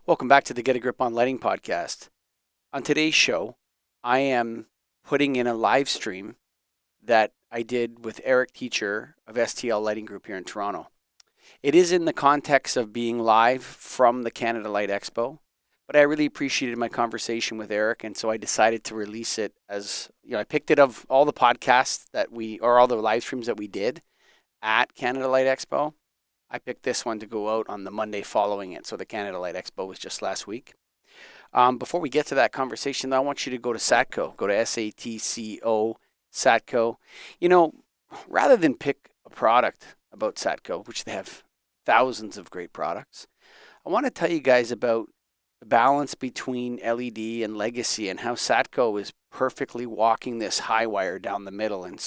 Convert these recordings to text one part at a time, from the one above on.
Welcome back to the Get a Grip on Lighting podcast. On today's show, I am putting in a live stream that I did with Eric Teacher of STL Lighting Group here in Toronto. It is in the context of being live from the Canada Light Expo, but I really appreciated my conversation with Eric, and so I decided to release it as, I picked it of all the podcasts or all the live streams that we did at Canada Light Expo. I picked this one to go out on the Monday following it. So the Canada Light Expo was just last week. Before we get to that conversation, I want you to go to SATCO. Go to SATCO, SATCO. Rather than pick a product about SATCO, which they have thousands of great products, I want to tell you guys about the balance between LED and legacy and how SATCO is perfectly walking this high wire down the middle and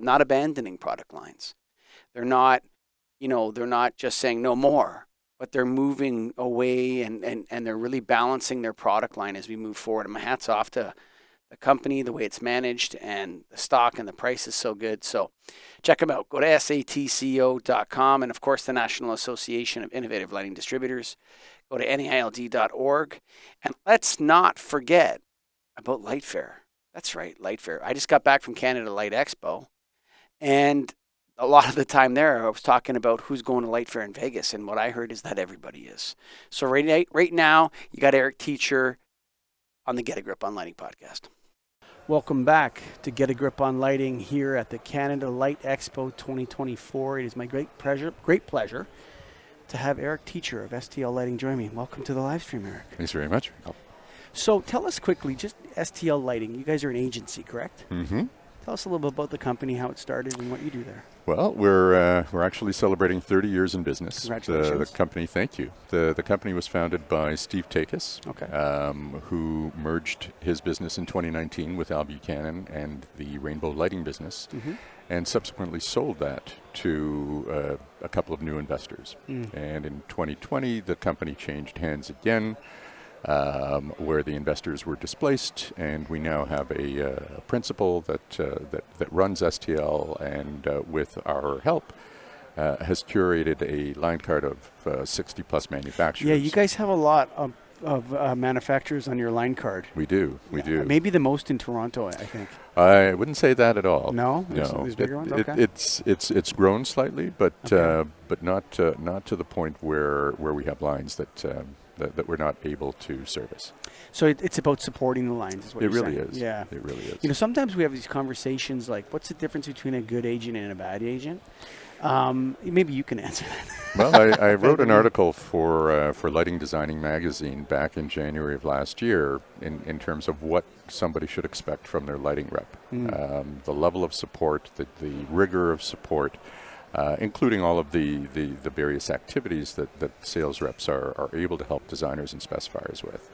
not abandoning product lines. They're not just saying no more, but they're moving away and they're really balancing their product line as we move forward. And my hat's off to the company, the way it's managed, and the stock and the price is so good. So check them out. Go to satco.com and, of course, the National Association of Innovative Lighting Distributors. Go to naild.org. And let's not forget about Light Fair. That's right, Light Fair. I just got back from Canada Light Expo, and a lot of the time there, I was talking about who's going to Light Fair in Vegas, and what I heard is that everybody is. So right now, you got Eric Teacher on the Get a Grip on Lighting podcast. Welcome back to Get a Grip on Lighting here at the Canada Light Expo 2024. It is my great pleasure to have Eric Teacher of STL Lighting join me. Welcome to the live stream, Eric. Thanks very much. So tell us quickly, just STL Lighting. You guys are an agency, correct? Mm-hmm. Tell us a little bit about the company, how it started, and what you do there. Well, we're actually celebrating 30 years in business. Congratulations. The company, thank you. The company was founded by Steve Takis, who merged his business in 2019 with Al Buchanan and the Rainbow Lighting business, and subsequently sold that to a couple of new investors. And in 2020, the company changed hands again, where the investors were displaced, and we now have a principal that runs STL, and with our help, has curated a line card of 60 plus manufacturers. Yeah, you guys have a lot of manufacturers on your line card. We do. Maybe the most in Toronto, I think. I wouldn't say that at all. No. There's bigger ones. Okay. It's grown slightly, but not to the point where we have lines that we're not able to service. So it's about supporting the lines, is what you're saying. It really is. Yeah. It really is. Sometimes we have these conversations like, what's the difference between a good agent and a bad agent? Maybe you can answer that. Well, I wrote an article for Lighting Designing magazine back in January of last year in terms of what somebody should expect from their lighting rep. The level of support, the rigor of support, including all of the various activities that sales reps are able to help designers and specifiers with.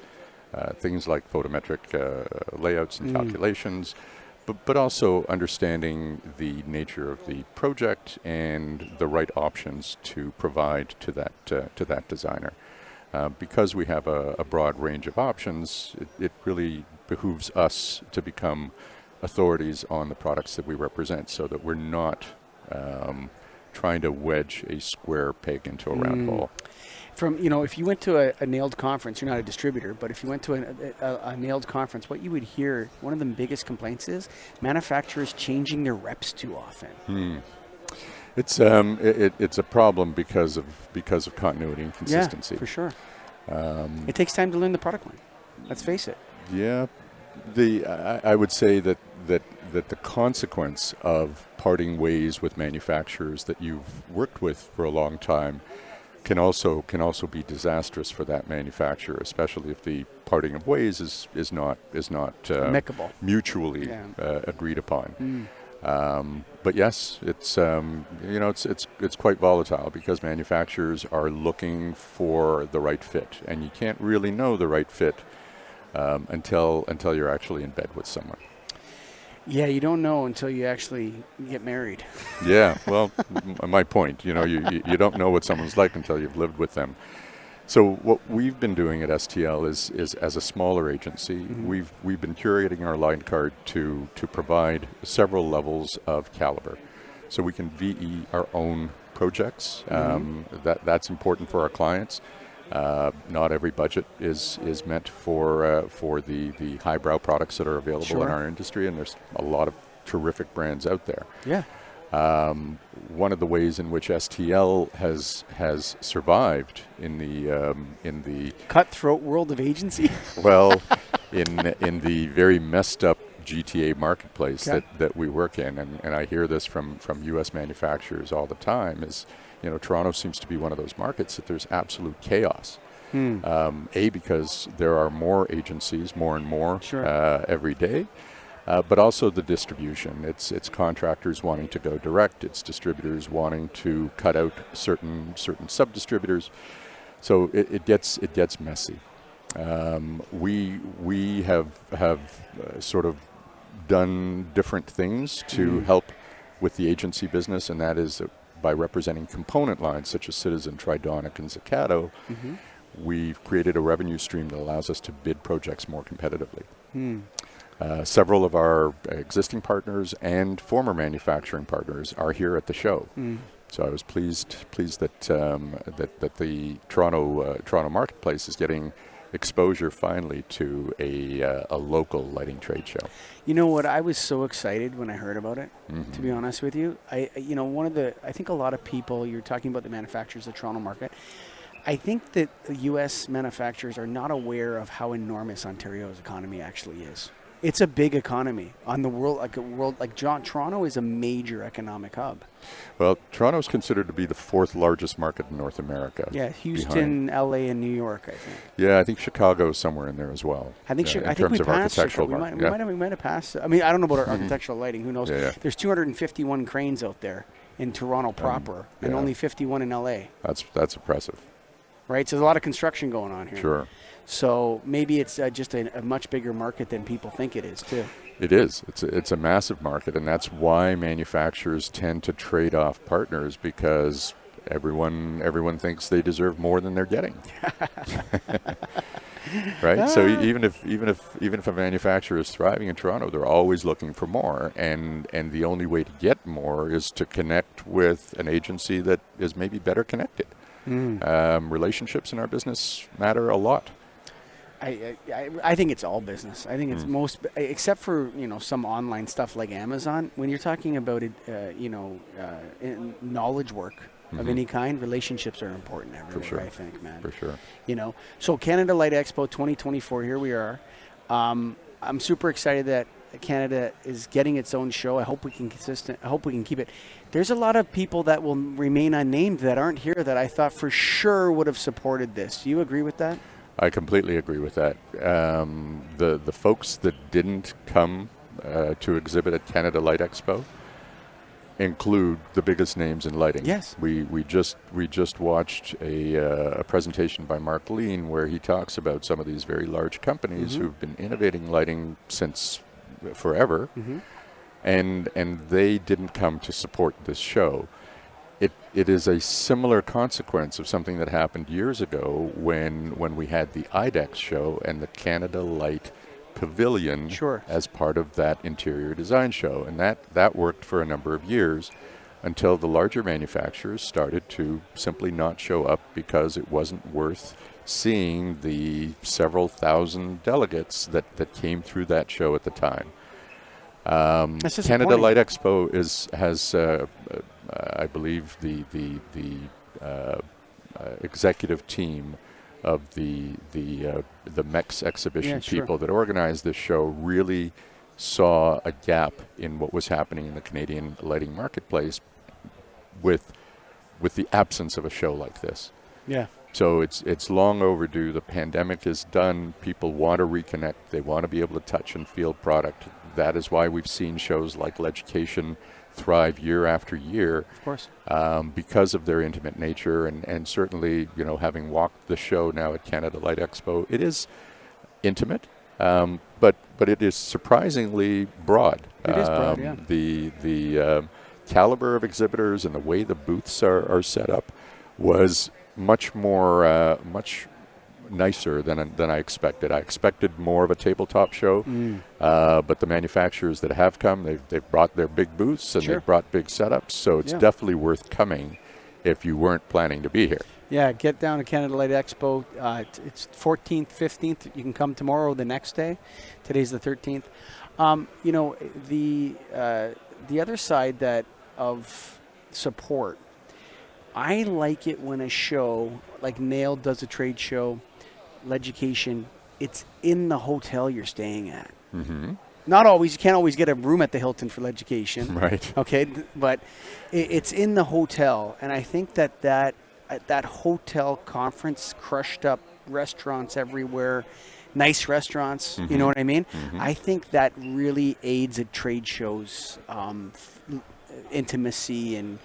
Things like photometric layouts and calculations, but also understanding the nature of the project and the right options to provide to that designer. Because we have a broad range of options, it really behooves us to become authorities on the products that we represent, so that we're not trying to wedge a square peg into a round hole. If you went to a nailed conference, you're not a distributor, but if you went to a nailed conference, what you would hear, one of the biggest complaints is manufacturers changing their reps too often. It's a problem because of continuity and consistency. Yeah, for sure. It takes time to learn the product line. Let's face it. Yeah, I would say that the consequence of parting ways with manufacturers that you've worked with for a long time can also be disastrous for that manufacturer, especially if the parting of ways is not amicable, mutually agreed upon. But yes, it's quite volatile because manufacturers are looking for the right fit, and you can't really know the right fit until you're actually in bed with someone. Yeah, you don't know until you actually get married. Yeah, well, my point. You don't know what someone's like until you've lived with them. So what we've been doing at STL is as a smaller agency, we've been curating our line card to provide several levels of caliber, so we can VE our own projects. That's important for our clients. Not every budget is meant for the highbrow products that are available Sure. in our industry, and there's a lot of terrific brands out there. Yeah. One of the ways in which STL has survived in the Cutthroat world of agency. well, in the very messed up GTA marketplace Okay. that we work in, and I hear this from U.S. manufacturers all the time, is, Toronto seems to be one of those markets that there's absolute chaos. Because there are more agencies, more and more, Sure. every day. But also the distribution. It's contractors wanting to go direct. It's distributors wanting to cut out certain sub-distributors. So it gets messy. We have sort of done different things to help with the agency business, and that is by representing component lines such as Citizen, Tridonic, and Zaccato. We've created a revenue stream that allows us to bid projects more competitively. Several of our existing partners and former manufacturing partners are here at the show. So I was pleased that that the Toronto marketplace is getting exposure finally to a local lighting trade show. You know what? I was so excited when I heard about it. To be honest with you, I think a lot of people. You're talking about the manufacturers, the Toronto market. I think that the U.S. manufacturers are not aware of how enormous Ontario's economy actually is. It's a big economy on the world, Toronto is a major economic hub. Well, Toronto is considered to be the fourth largest market in North America. Yeah, Houston, LA, and New York, I think. Yeah, I think Chicago is somewhere in there as well. I think in I think terms we of passed architectural Chicago. market. We might have passed. I mean, I don't know about our architectural lighting. Who knows? Yeah. There's 251 cranes out there in Toronto proper, and yeah. only 51 in LA. That's impressive. Right, so there's a lot of construction going on here. Sure. So maybe it's just a much bigger market than people think it is, too. It is. It's a massive market, and that's why manufacturers tend to trade off partners, because everyone thinks they deserve more than they're getting. Right. So even if a manufacturer is thriving in Toronto, they're always looking for more, and the only way to get more is to connect with an agency that is maybe better connected. Relationships in our business matter a lot. I think it's all business. I think it's most, except for some online stuff like Amazon. When you're talking about it, knowledge work of any kind, relationships are important everywhere. For sure. I think, man. For sure. So Canada Light Expo 2024. Here we are. I'm super excited that Canada is getting its own show. I hope we can keep it. There's a lot of people that will remain unnamed that aren't here that I thought for sure would have supported this. Do you agree with that? I completely agree with that. The folks that didn't come to exhibit at Canada Light Expo include the biggest names in lighting. Yes. We just watched a presentation by Mark Lean where he talks about some of these very large companies who've been innovating lighting since forever, and they didn't come to support this show. It is a similar consequence of something that happened years ago when we had the IDEX show and the Canada Light Pavilion as part of that interior design show. And that worked for a number of years until the larger manufacturers started to simply not show up because it wasn't worth seeing the several thousand delegates that came through that show at the time. Canada Light Expo has I believe the executive team of the MEX exhibition people that organized this show really saw a gap in what was happening in the Canadian lighting marketplace with the absence of a show like this. Yeah. So it's long overdue. The pandemic is done. People want to reconnect. They want to be able to touch and feel product. That is why we've seen shows like Leducation thrive year after year. Of course. Because of their intimate nature, and certainly, having walked the show now at Canada Light Expo, it is intimate, but it is surprisingly broad. It is broad, yeah. The caliber of exhibitors and the way the booths are set up was much nicer than I expected. I expected more of a tabletop show, but the manufacturers that have come, they've brought their big booths and they've brought big setups, so it's definitely worth coming if you weren't planning to be here. Yeah, get down to Canada Light Expo. It's 14th, 15th. You can come tomorrow, the next day. Today's the 13th. You know, the other side that of support, I like it when a show like Nail does a trade show, Leducation, it's in the hotel you're staying at. Mm-hmm. Not always. You can't always get a room at the Hilton for Leducation. Right. Okay, but it's in the hotel, and I think that hotel conference crushed up restaurants everywhere, nice restaurants. Mm-hmm. You know what I mean? Mm-hmm. I think that really aids at trade shows, intimacy and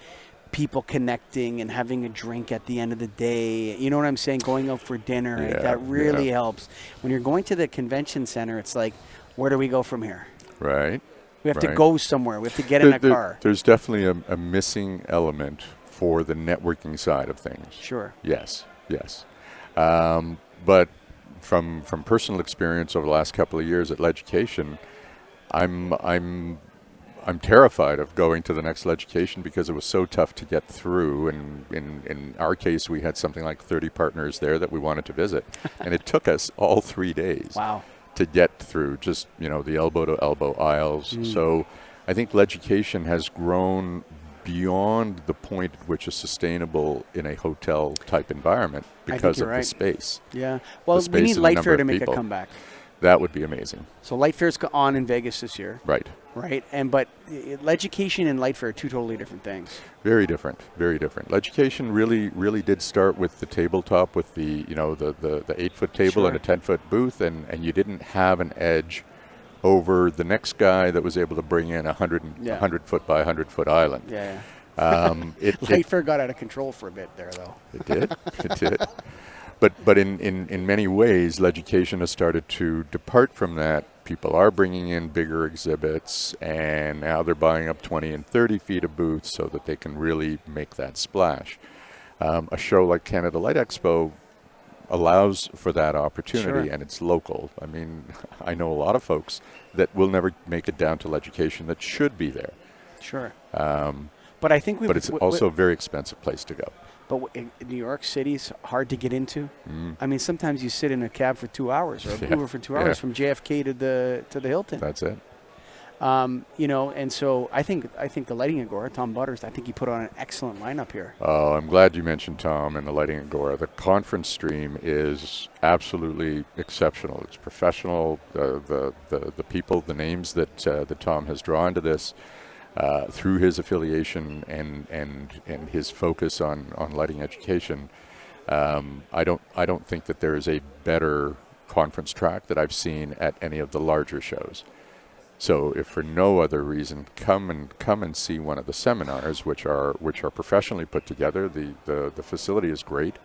people connecting and having a drink at the end of the day. You know what I'm saying? Going out for dinner. Yeah, That really yeah. helps. When you're going to the convention center, it's like, where do we go from here? Right. We have to Right. go somewhere. We have to get in a car. There's definitely a missing element for the networking side of things. Sure. Yes, yes. But from personal experience over the last couple of years at Leducation, I'm terrified of going to the next Leducation because it was so tough to get through. And in our case, we had something like 30 partners there that we wanted to visit, and it took us all 3 days. Wow. To get through just, the elbow to elbow aisles. So I think Leducation has grown beyond the point at which is sustainable in a hotel type environment because of right. the space. Yeah. Well, The we need space and the Light number Fair to of make a people. comeback. That would be amazing. So Light Fair's on in Vegas this year, Right. right? But Leducation and Light Fair are two totally different things. Very different. Very different. Leducation really did start with the tabletop, with the 8-foot table Sure. and a 10-foot booth, and you didn't have an edge over the next guy that was able to bring in a 100-foot by 100-foot island. Yeah. It Light Fair got out of control for a bit there, though. It did. It did. But in many ways, Leducation has started to depart from that. People are bringing in bigger exhibits, and now they're buying up 20 and 30 feet of booths so that they can really make that splash. A show like Canada Light Expo allows for that opportunity, Sure. and it's local. I mean, I know a lot of folks that will never make it down to Leducation that should be there. Sure. But I think But it's also a very expensive place to go. But in New York City's hard to get into. I mean, sometimes you sit in a cab for 2 hours or Yeah. Uber for 2 hours Yeah. from JFK to the Hilton. That's it. And so I think the Lighting Agora, Tom Butters, I think he put on an excellent lineup here. Oh, I'm glad you mentioned Tom and the Lighting Agora. The conference stream is absolutely exceptional. It's professional. The people, the names that Tom has drawn to this through his affiliation and his focus on lighting education. I don't think that there is a better conference track that I've seen at any of the larger shows. So if for no other reason, come and see one of the seminars, which are professionally put together. The facility is great.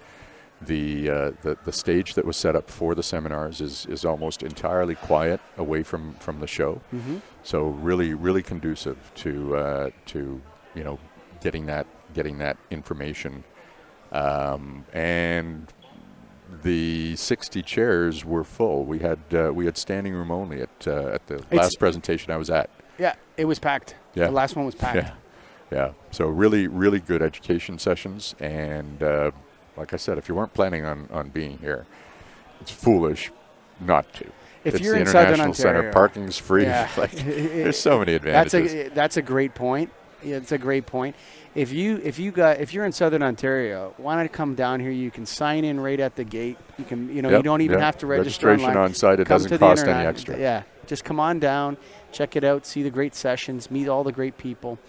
The stage that was set up for the seminars is almost entirely quiet away from the show. Mm-hmm. So really conducive to getting that information. And the 60 chairs were full. We had standing room only at the last presentation I was at. Yeah, it was packed. Yeah. The last one was packed. Yeah. So really good education sessions. And like I said, if you weren't planning on being here, it's foolish not to. If it's you're the in Southern International Center, Ontario, parking's free. yeah. There's so many advantages. That's a great point. Yeah, it's a great point. If you're in Southern Ontario, why not come down here? You can sign in right at the gate. You can you don't even have to register Registration online. on site. It Come doesn't to the cost any internet. extra. Yeah, just come on down, check it out, see the great sessions, meet all the great people.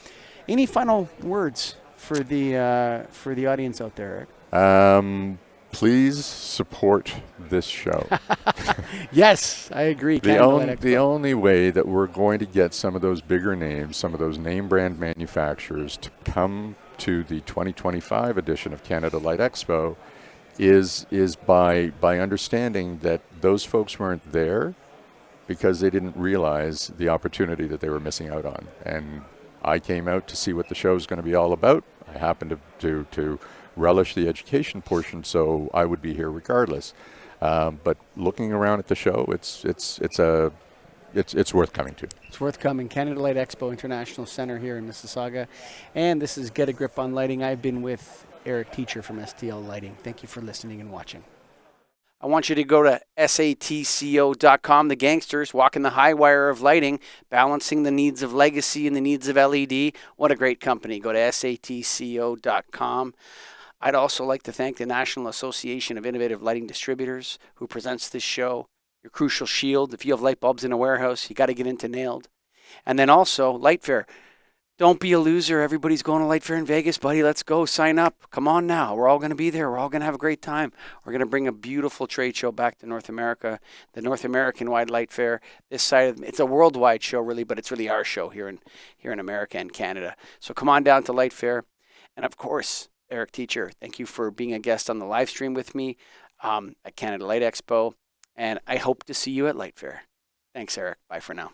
Any final words for the audience out there, Eric? Please support this show. Yes, I agree. The only way that we're going to get some of those bigger names, some of those name brand manufacturers to come to the 2025 edition of Canada Light Expo is by understanding that those folks weren't there because they didn't realize the opportunity that they were missing out on. And I came out to see what the show is going to be all about. I happened to relish the education portion, so I would be here regardless. But looking around at the show, it's worth coming to. It's worth coming. Canada Light Expo International Center here in Mississauga. And this is Get a Grip on Lighting. I've been with Eric Teacher from STL Lighting. Thank you for listening and watching. I want you to go to satco.com, the gangsters, walking the high wire of lighting, balancing the needs of legacy and the needs of LED. What a great company. Go to satco.com. I'd also like to thank the National Association of Innovative Lighting Distributors, who presents this show. Your crucial shield. If you have light bulbs in a warehouse, you got to get into Nailed. And then also, Light Fair. Don't be a loser. Everybody's going to Light Fair in Vegas, buddy. Let's go. Sign up. Come on now. We're all going to be there. We're all going to have a great time. We're going to bring a beautiful trade show back to North America, the North American-wide Light Fair. This side of it's a worldwide show, really, but it's really our show here in America and Canada. So come on down to Light Fair. And, of course, Eric Teacher, thank you for being a guest on the live stream with me at Canada Light Expo. And I hope to see you at Light Fair. Thanks, Eric. Bye for now.